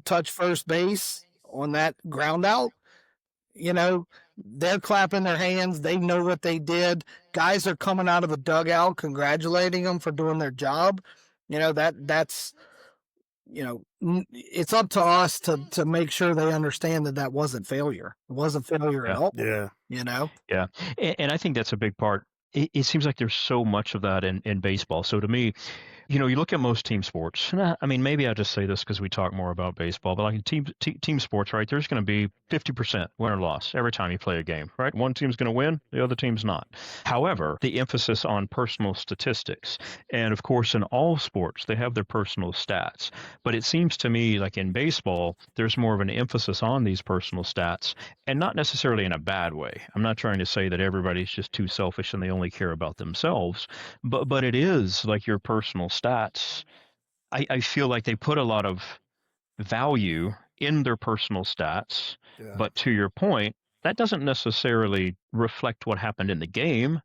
touch first base on that ground out, they're clapping their hands. They know what they did. Guys are coming out of the dugout congratulating them for doing their job. That's it's up to us to make sure they understand that wasn't failure. It wasn't failure at all. Yeah. Yeah. And I think that's a big part. It seems like there's so much of that in baseball. So to me, you look at most team sports. I mean, maybe I just say this because we talk more about baseball, but like in team sports, right, there's going to be 50% win or loss every time you play a game, right? One team's going to win, the other team's not. However, the emphasis on personal statistics, and of course, in all sports, they have their personal stats. But it seems to me like in baseball, there's more of an emphasis on these personal stats, and not necessarily in a bad way. I'm not trying to say that everybody's just too selfish and they only care about themselves, but it is like your personal stats. I feel like they put a lot of value in their personal stats, but to your point, that doesn't necessarily reflect what happened in the game.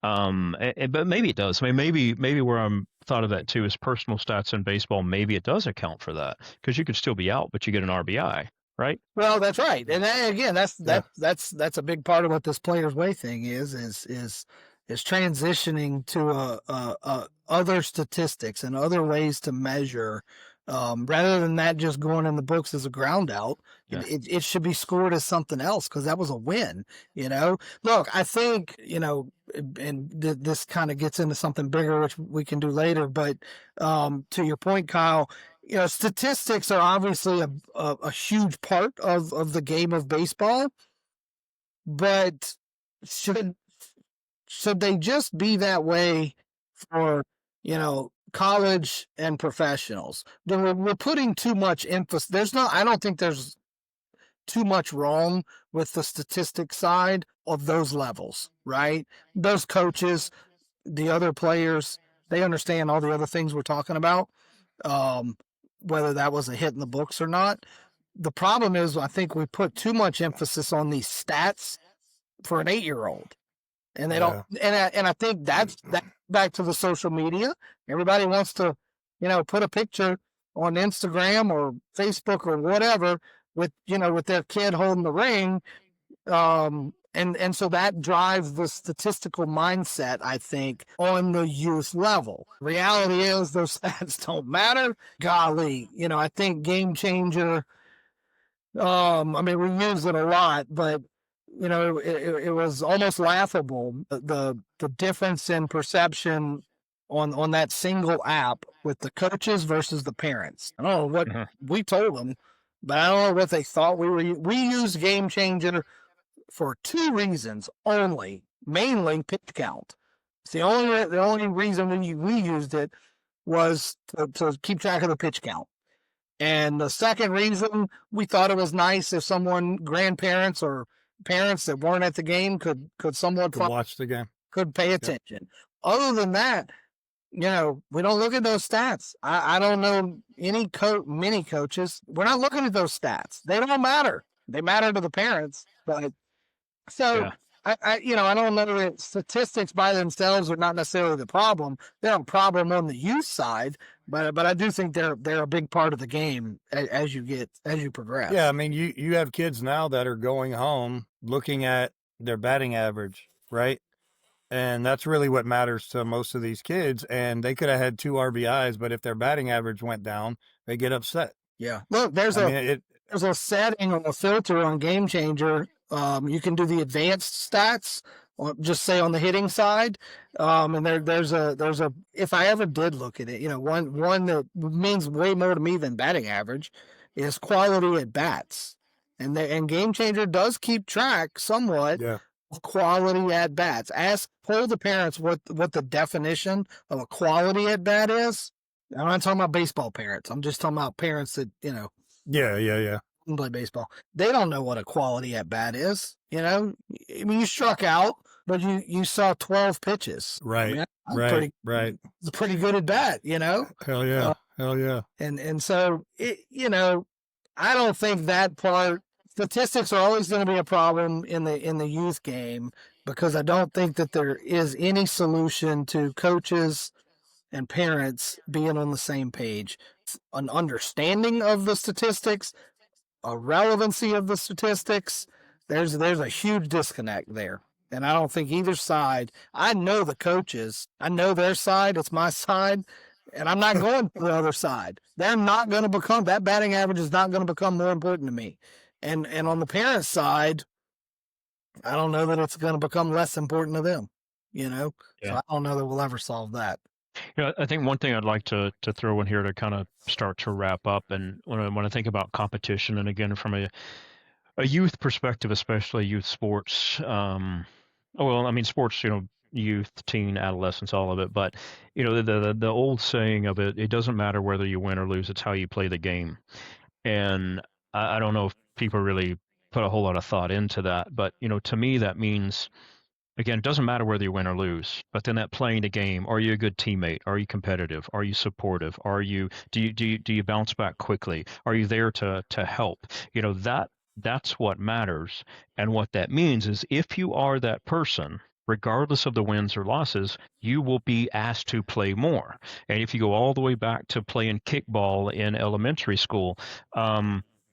But maybe it does. I mean, maybe where I'm thought of that too is personal stats in baseball. Maybe it does account for that because you could still be out, but you get an RBI, right? Well, that's right. And again, that's a big part of what this Player's Way thing is transitioning to other statistics and other ways to measure, rather than that just going in the books as a ground out. Yeah. It should be scored as something else because that was a win. Look, I think and this kind of gets into something bigger, which we can do later. But to your point, Kyle, statistics are obviously a huge part of the game of baseball, but should they just be that way for, college and professionals? We're putting too much emphasis. I don't think there's too much wrong with the statistic side of those levels, right? Those coaches, the other players, they understand all the other things we're talking about, whether that was a hit in the books or not. The problem is, I think we put too much emphasis on these stats for an 8-year-old. And they don't, and I think that's back to the social media. Everybody wants to, put a picture on Instagram or Facebook or whatever with their kid holding the ring. And so that drives the statistical mindset, I think, on the youth level. Reality is those stats don't matter. Golly, I think Game Changer, we use it a lot, but it was almost laughable, the difference in perception on that single app with the coaches versus the parents. I don't know what we told them, but I don't know what they thought we used Game Changer for 2 reasons only, mainly pitch count. It's the only reason we used it was to keep track of the pitch count. And the second reason, we thought it was nice if grandparents or parents that weren't at the game could somewhat watch the game, could pay attention. Other than that, we don't look at those stats. I don't know any many coaches. We're not looking at those stats. They don't matter. They matter to the parents. But so I don't know that statistics by themselves are not necessarily the problem. They're a problem on the youth side, but I do think they're a big part of the game as you progress. Yeah, I mean, you have kids now that are going home looking at their batting average, right? And that's really what matters to most of these kids. And they could have had 2 RBIs, but if their batting average went down, they get upset. Yeah. Look, there's a setting on a filter on Game Changer. You can do the advanced stats, or just say on the hitting side. And there's a if I ever did look at it, one that means way more to me than batting average is quality at bats. And Game Changer does keep track somewhat of quality at bats. Poll the parents what the definition of a quality at bat is. I'm not talking about baseball parents. I'm just talking about parents that, play baseball. They don't know what a quality at bat is. I mean, you struck out, but you saw 12 pitches. Right. I mean, it's pretty good at bat, Hell yeah. Hell yeah. And so, I don't think that part, statistics are always going to be a problem in the youth game, because I don't think that there is any solution to coaches and parents being on the same page. An understanding of the statistics, a relevancy of the statistics, there's a huge disconnect there. And I don't think either side, I know the coaches, I know their side, it's my side, and I'm not going to the other side. They're not going to become, that batting average is not going to become more important to me. And on the parent side, I don't know that it's going to become less important to them, So I don't know that we'll ever solve that. I think one thing I'd like to throw in here to kind of start to wrap up, and when I think about competition, and again from a youth perspective, especially youth sports, sports, youth, teen, adolescence, all of it, but the old saying of it doesn't matter whether you win or lose, it's how you play the game. And I don't know if people really put a whole lot of thought into that, but to me that means, again, it doesn't matter whether you win or lose, but then that playing the game, are you a good teammate? Are you competitive? Are you supportive? Do you bounce back quickly? Are you there to help? That's what matters. And what that means is, if you are that person, regardless of the wins or losses, you will be asked to play more. And if you go all the way back to playing kickball in elementary school,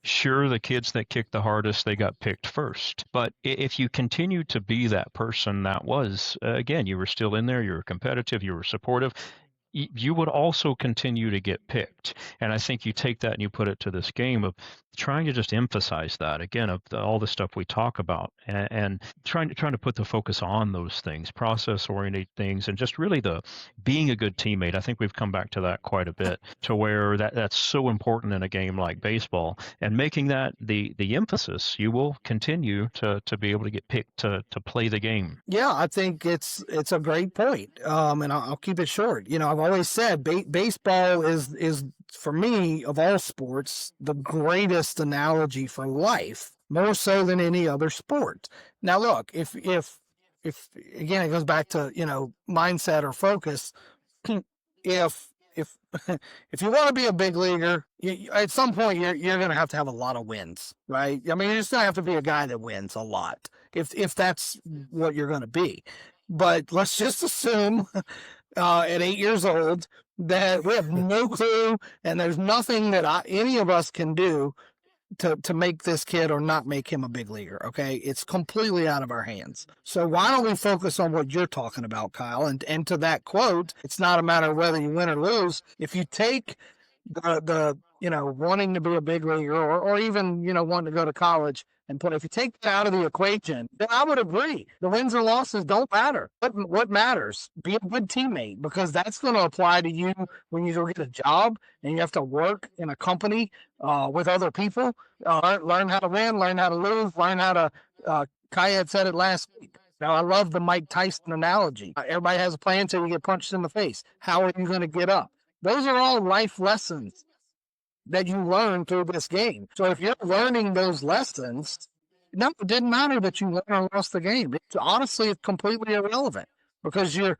sure, the kids that kicked the hardest, they got picked first. But if you continue to be that person that was, again, you were still in there, you were competitive, you were supportive, you would also continue to get picked. And I think you take that and you put it to this game of trying to just emphasize that, again, of all the stuff we talk about, and trying to put the focus on those things, process-oriented things, and just really the being a good teammate. I think we've come back to that quite a bit, to where that's so important in a game like baseball, and making that the emphasis. You will continue to be able to get picked to play the game. Yeah, I think it's a great point. And I'll keep it short. I've always said baseball is for me, of all sports, the greatest analogy for life, more so than any other sport. Now, look, if again, it goes back to, mindset or focus. If you want to be a big leaguer, at some point you're going to have a lot of wins, right? I mean, you're just going to have to be a guy that wins a lot, if that's what you're going to be. But let's just assume at 8 years old that we have no clue, and there's nothing that any of us can do to make this kid or not make him a big leaguer. Okay, it's completely out of our hands. So why don't we focus on what you're talking about, Kyle? And to that quote, it's not a matter of whether you win or lose. If you take the wanting to be a big leaguer, or even wanting to go to college, and if you take that out of the equation, then I would agree. The wins or losses don't matter. What matters? Be a good teammate, because that's going to apply to you when you go get a job and you have to work in a company with other people. Learn how to win, learn how to lose, learn how to. Kai had said it last week. Now, I love the Mike Tyson analogy. Everybody has a plan until you get punched in the face. How are you going to get up? Those are all life lessons that you learn through this game. So if you're learning those lessons, no, it didn't matter that you won or lost the game. Honestly, it's completely irrelevant, because we're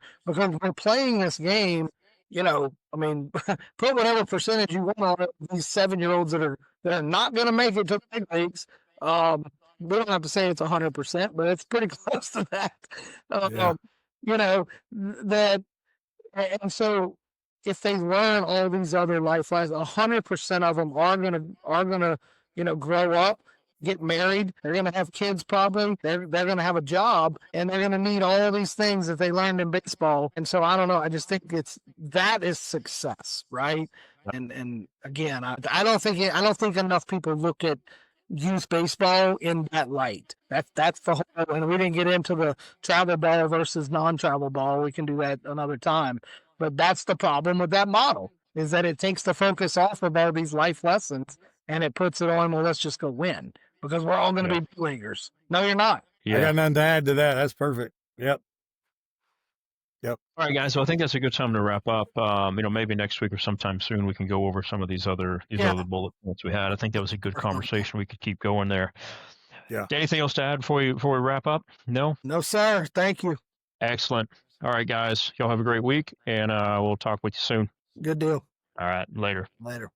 playing this game. I mean, put whatever percentage you want on it, these 7-year-olds that are not going to make it to the big leagues. we don't have to say it's 100%, but it's pretty close to that. Yeah. You know, that, and so if they learn all these other life lessons, 100% of them are gonna, grow up, get married. They're gonna have kids probably. They're gonna have a job, and they're gonna need all these things that they learned in baseball. And so I don't know. I just think that is success, right? And again, I don't think enough people look at youth baseball in that light. That's the whole. And we didn't get into the travel ball versus non-travel ball. We can do that another time. But that's the problem with that model, is that it takes the focus off of all these life lessons and it puts it on, well, let's just go win because we're all going to be big leaguers. No, you're not. I got nothing to add to that. That's perfect. Yep. All right, guys. So I think that's a good time to wrap up. Maybe next week or sometime soon we can go over some of these other bullet points we had. I think that was a good conversation. We could keep going there. Yeah. Anything else to add before we wrap up? No? No, sir. Thank you. Excellent. All right, guys. Y'all have a great week, and we'll talk with you soon. Good deal. All right. Later. Later.